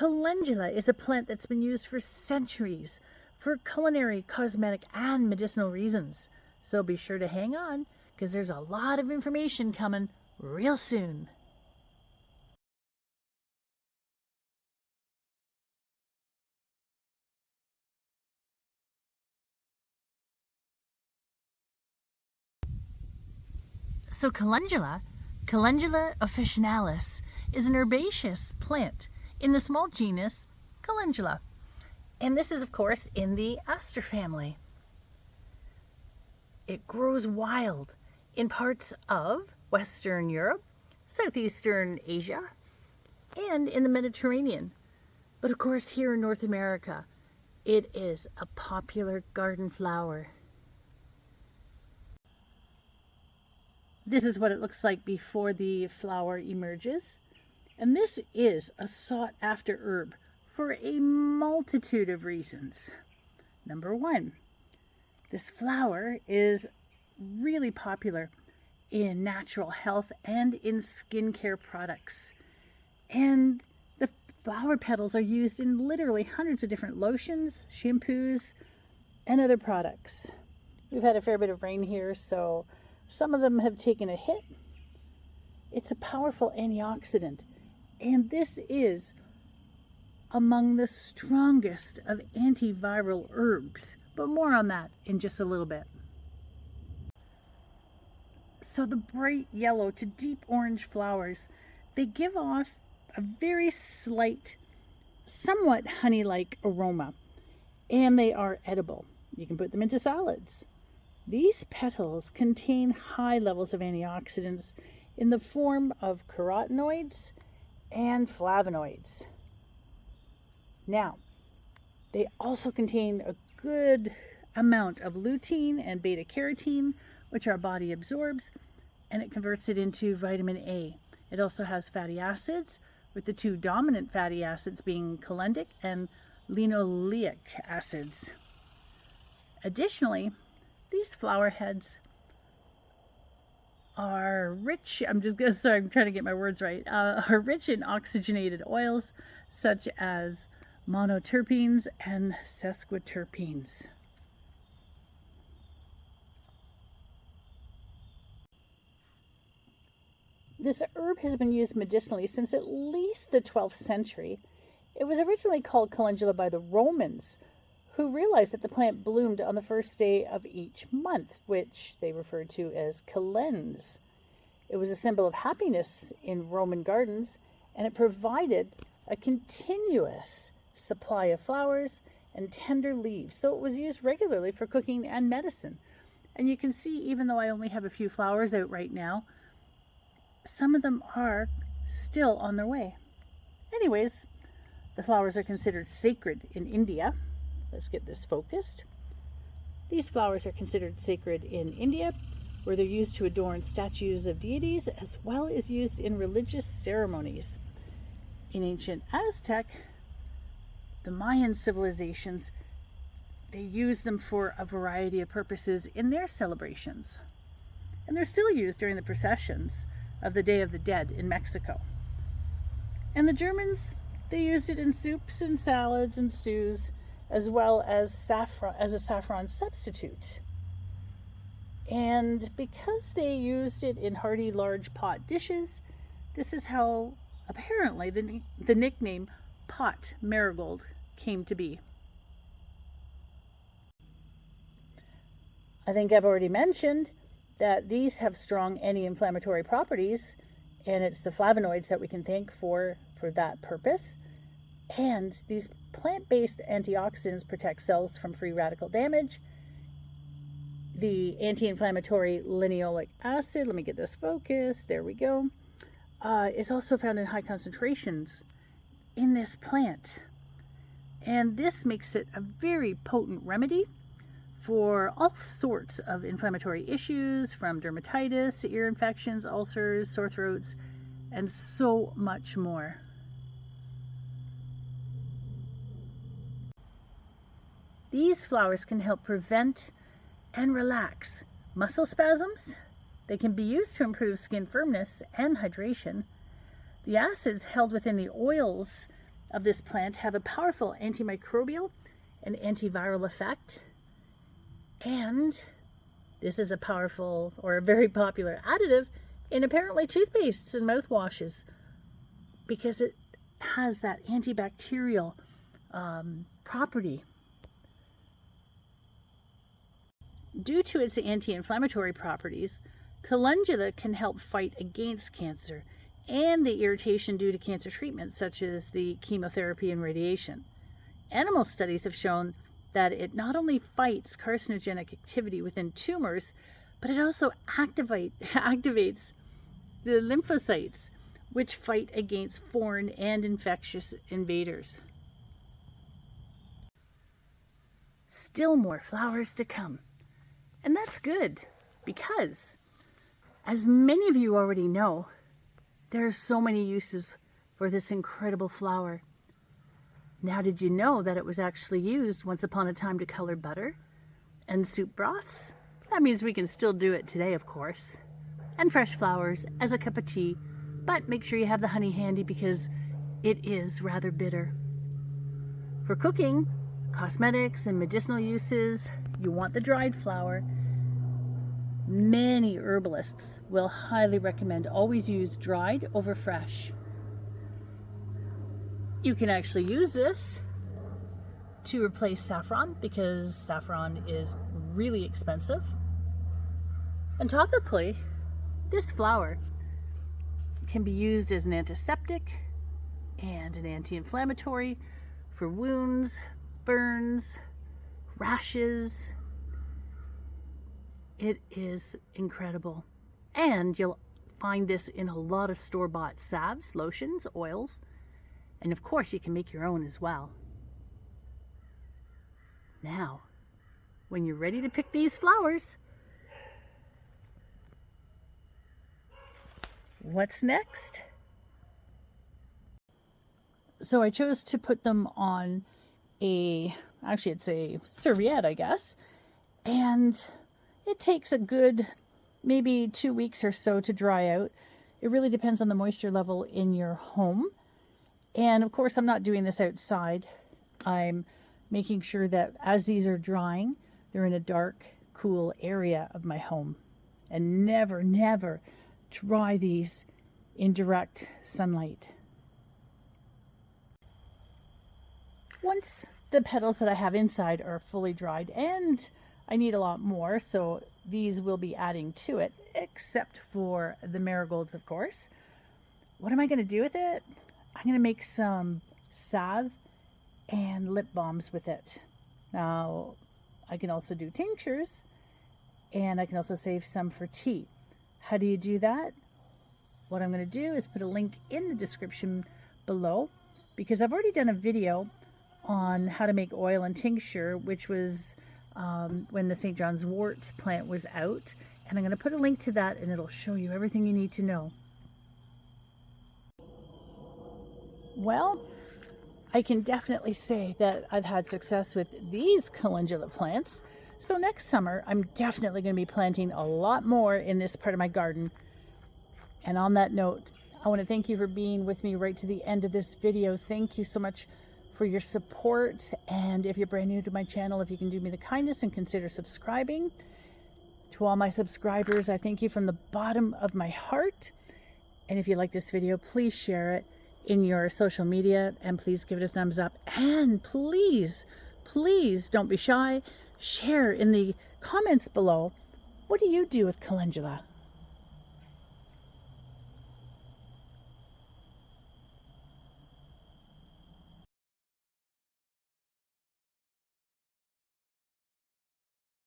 Calendula is a plant that's been used for centuries for culinary, cosmetic, and medicinal reasons. So be sure to hang on, because there's a lot of information coming real soon. So Calendula officinalis, is an herbaceous plant in the small genus Calendula. And this is, of course, in the aster family. It grows wild in parts of Western Europe, Southeastern Asia, and in the Mediterranean. But of course, here in North America, it is a popular garden flower. This is what it looks like before the flower emerges. And this is a sought-after herb for a multitude of reasons. Number one, this flower is really popular in natural health and in skincare products. And the flower petals are used in literally hundreds of different lotions, shampoos, and other products. We've had a fair bit of rain here, so some of them have taken a hit. It's a powerful antioxidant, and this is among the strongest of antiviral herbs, but more on that in just a little bit. So the bright yellow to deep orange flowers, they give off a very slight, somewhat honey-like aroma, and they are edible. You can put them into salads. These petals contain high levels of antioxidants in the form of carotenoids and flavonoids. Now, they also contain a good amount of lutein and beta-carotene, which our body absorbs, and it converts it into vitamin A. It also has fatty acids, with the two dominant fatty acids being calendic and linoleic acids. Additionally, these flower heads are rich, I'm trying to get my words right, are rich in oxygenated oils such as monoterpenes and sesquiterpenes. This herb has been used medicinally since at least the 12th century. It was originally called calendula by the Romans, who realized that the plant bloomed on the first day of each month, which they referred to as calends. It was a symbol of happiness in Roman gardens, and it provided a continuous supply of flowers and tender leaves. So it was used regularly for cooking and medicine. And you can see, even though I only have a few flowers out right now, some of them are still on their way. Anyways, the flowers are considered sacred in India. Let's get this focused. These flowers are considered sacred in India, where they're used to adorn statues of deities, as well as used in religious ceremonies. In ancient Aztec, the Mayan civilizations, they used them for a variety of purposes in their celebrations. And they're still used during the processions of the Day of the Dead in Mexico. And the Germans, they used it in soups and salads and stews, as well as saffron, as a saffron substitute. And because they used it in hearty large pot dishes, this is how apparently the nickname pot marigold came to be. I think I've already mentioned that these have strong anti-inflammatory properties, and it's the flavonoids that we can thank for that purpose. And these plant-based antioxidants protect cells from free radical damage. The anti-inflammatory linoleic acid, let me get this focused, there we go, is also found in high concentrations in this plant. And this makes it a very potent remedy for all sorts of inflammatory issues, from dermatitis, ear infections, ulcers, sore throats, and so much more. These flowers can help prevent and relax muscle spasms. They can be used to improve skin firmness and hydration. The acids held within the oils of this plant have a powerful antimicrobial and antiviral effect. And this is a powerful or a very popular additive in apparently toothpastes and mouthwashes because it has that antibacterial property. Due to its anti-inflammatory properties, calendula can help fight against cancer and the irritation due to cancer treatments such as the chemotherapy and radiation. Animal studies have shown that it not only fights carcinogenic activity within tumors, but it also activates the lymphocytes, which fight against foreign and infectious invaders. Still more flowers to come. And that's good, because as many of you already know, there are so many uses for this incredible flower. Now, did you know that it was actually used once upon a time to color butter and soup broths? That means we can still do it today, of course. And fresh flowers as a cup of tea, but make sure you have the honey handy because it is rather bitter. For cooking, cosmetics, and medicinal uses, you want the dried flower. Many herbalists will highly recommend always use dried over fresh. You can actually use this to replace saffron because saffron is really expensive. And topically, this flower can be used as an antiseptic and an anti-inflammatory for wounds, burns, rashes. It is incredible. And you'll find this in a lot of store-bought salves, lotions, oils, and of course you can make your own as well. Now, when you're ready to pick these flowers, what's next? So I chose to put them on actually it's a serviette, I guess, and it takes a good maybe 2 weeks or so to dry out. It really depends on the moisture level in your home. And of course, I'm not doing this outside. I'm making sure that as these are drying, they're in a dark, cool area of my home. And never, never dry these in direct sunlight. Once the petals that I have inside are fully dried, and I need a lot more, so these will be adding to it, except for the marigolds, of course. What am I going to do with it? I'm going to make some salve and lip balms with it. Now, I can also do tinctures, and I can also save some for tea. How do you do that? What I'm going to do is put a link in the description below, because I've already done a video on how to make oil and tincture, which was when the St. John's wort plant was out. And I'm going to put a link to that, and it'll show you everything you need to know. Well, I can definitely say that I've had success with these calendula plants. So next summer, I'm definitely going to be planting a lot more in this part of my garden. And on that note, I want to thank you for being with me right to the end of this video. Thank you so much for your support. And if you're brand new to my channel, if you can do me the kindness and consider subscribing. To all my subscribers, I thank you from the bottom of my heart. And if you like this video, please share it in your social media, and please give it a thumbs up. And please, please don't be shy. Share in the comments below. What do you do with calendula?